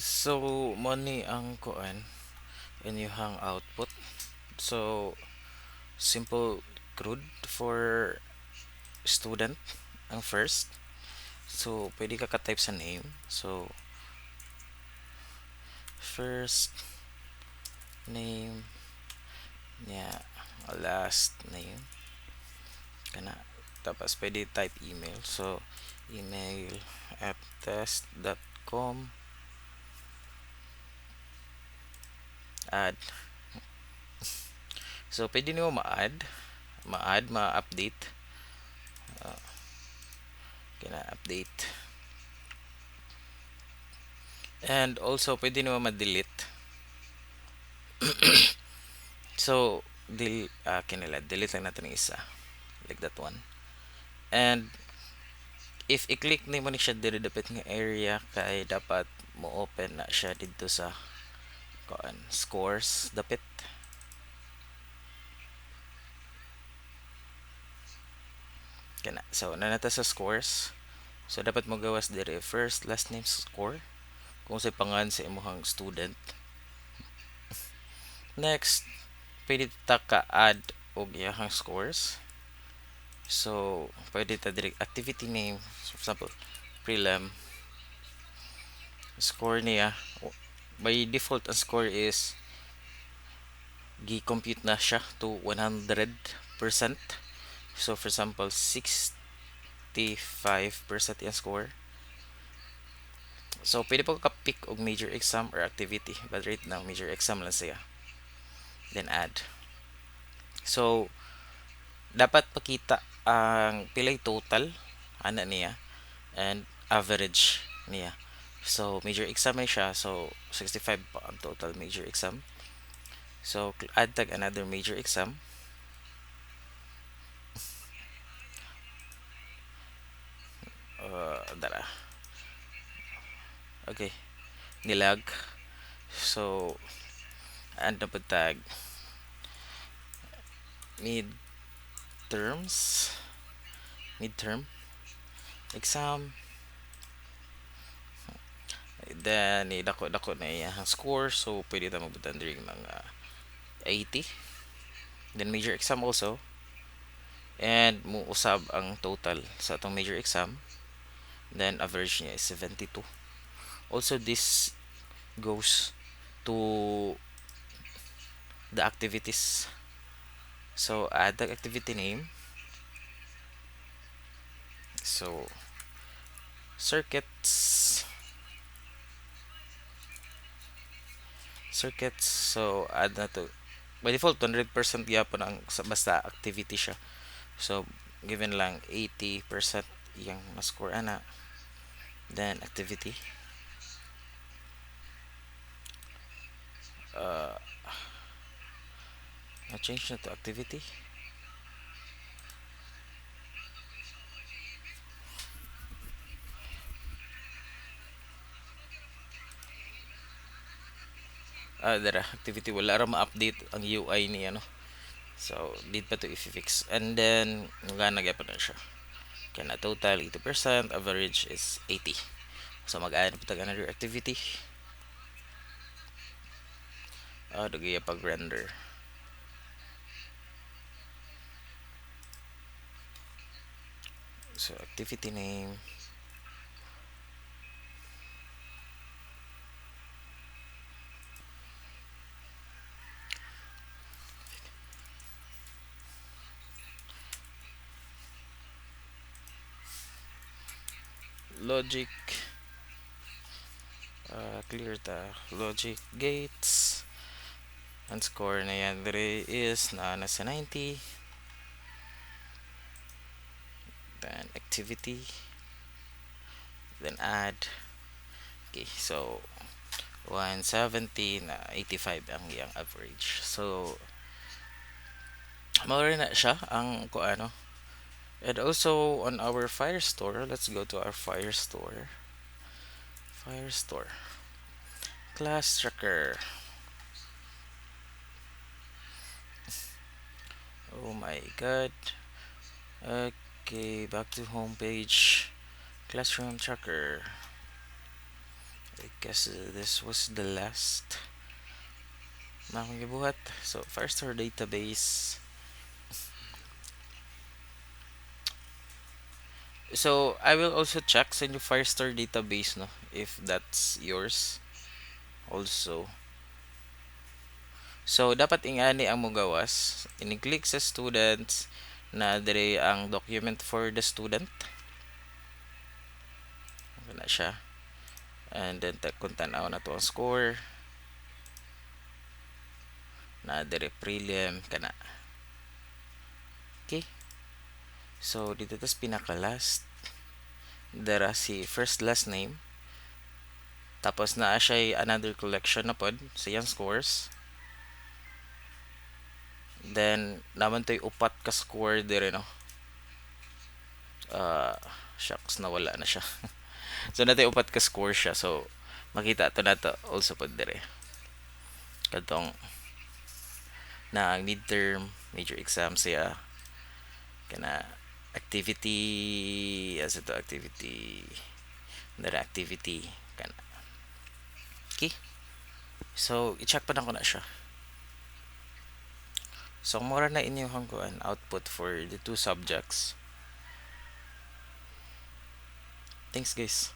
So, money ang kuan inyuhang output. So, simple crude for student ang first. So, pwede ka ka-type sa name. So, first name niya, last name kana. Tapos pwede type email. So, email at test.com, add. So, pwede nyo ma-add, ma-update. Kina update. And also, pwede nyo ma-delete. So, delete lang natin ng isa. Like that one. And, if i-click ni mo ni siya dito dapat nga area kay dapat mo open na siya dito sa scores dapat. Kana. So, nanata sa scores. So, dapat mo gawas dire first, last name, score. Kung sa pangan sa imuhang student. Next, pwede ta ka-add og iyahang scores. So, pwede ta direct activity name. So, for example, prelim. Score niya. By default, ang score is gi-compute na siya to 100%. So, for example, 65% yung score. So, pwede po ka-pick og major exam or activity. But right now, major exam lang siya. Then, add. So, dapat pakita ang pilay total ana niya and average niya. So, major exam na siya. So, 65 pa ang total major exam. So, add tag another major exam. Dara. Okay. Nilag. So, add na po tag midterms. Midterm. Exam. Then, dako na iyang score. So, pwede tayo magbutan rin ng 80. Then, major exam also. And, mo usab ang total sa itong major exam. Then, average niya is 72. Also, this goes to the activities. So, add the activity name. So, circuits. So, add na to. By default, 100% yapon ang basta activity siya. So, given lang 80% yung na-score ana. Then, activity. Na-change na to activity. Dara, activity. Wala ra ma-update ang UI ni ano. So, dito pa to i-fix. And then, nagana pa na siya. Kaya na total 80%, average is 80. So, mag-add pa tag another activity. Dugay pag-render. So, activity name. Logic. Clear ta. Logic gates. Ang score na yan dire is nasa 90. Then, activity. Then, add. Okay, so 170 na 85 ang iyang average. So, mawala na siya ang ano. And also on our Firestore, let's go to our Firestore. Firestore. Class tracker. Oh my god. Okay, back to homepage. Classroom tracker. I guess this was the last na akong gibuhat. So, Firestore database. So, I will also check sa inyo Firestore database, no? If that's yours also. So, dapat ingani ang mogawas. Ini-click sa students na dire ang document for the student. Na siya. And then, kung tanaw na to ang score. Na dire prelim, kana. Okay. So, dito tas pinaka-last. Dara si first last name. Tapos naa siya another collection na pod sa iyang scores. Then, naman to'y upat ka score dire, no? Uh, Shucks, nawala na siya. So, natay upat ka score siya. So, makita to na to also pod dire. Katong na ang midterm, major exam siya. Kana activity, as ito activity, dara activity. Kana. Okay. So, i-check pa na ko na siya. So, mura na inyong hangguan output for the two subjects. Thanks, guys.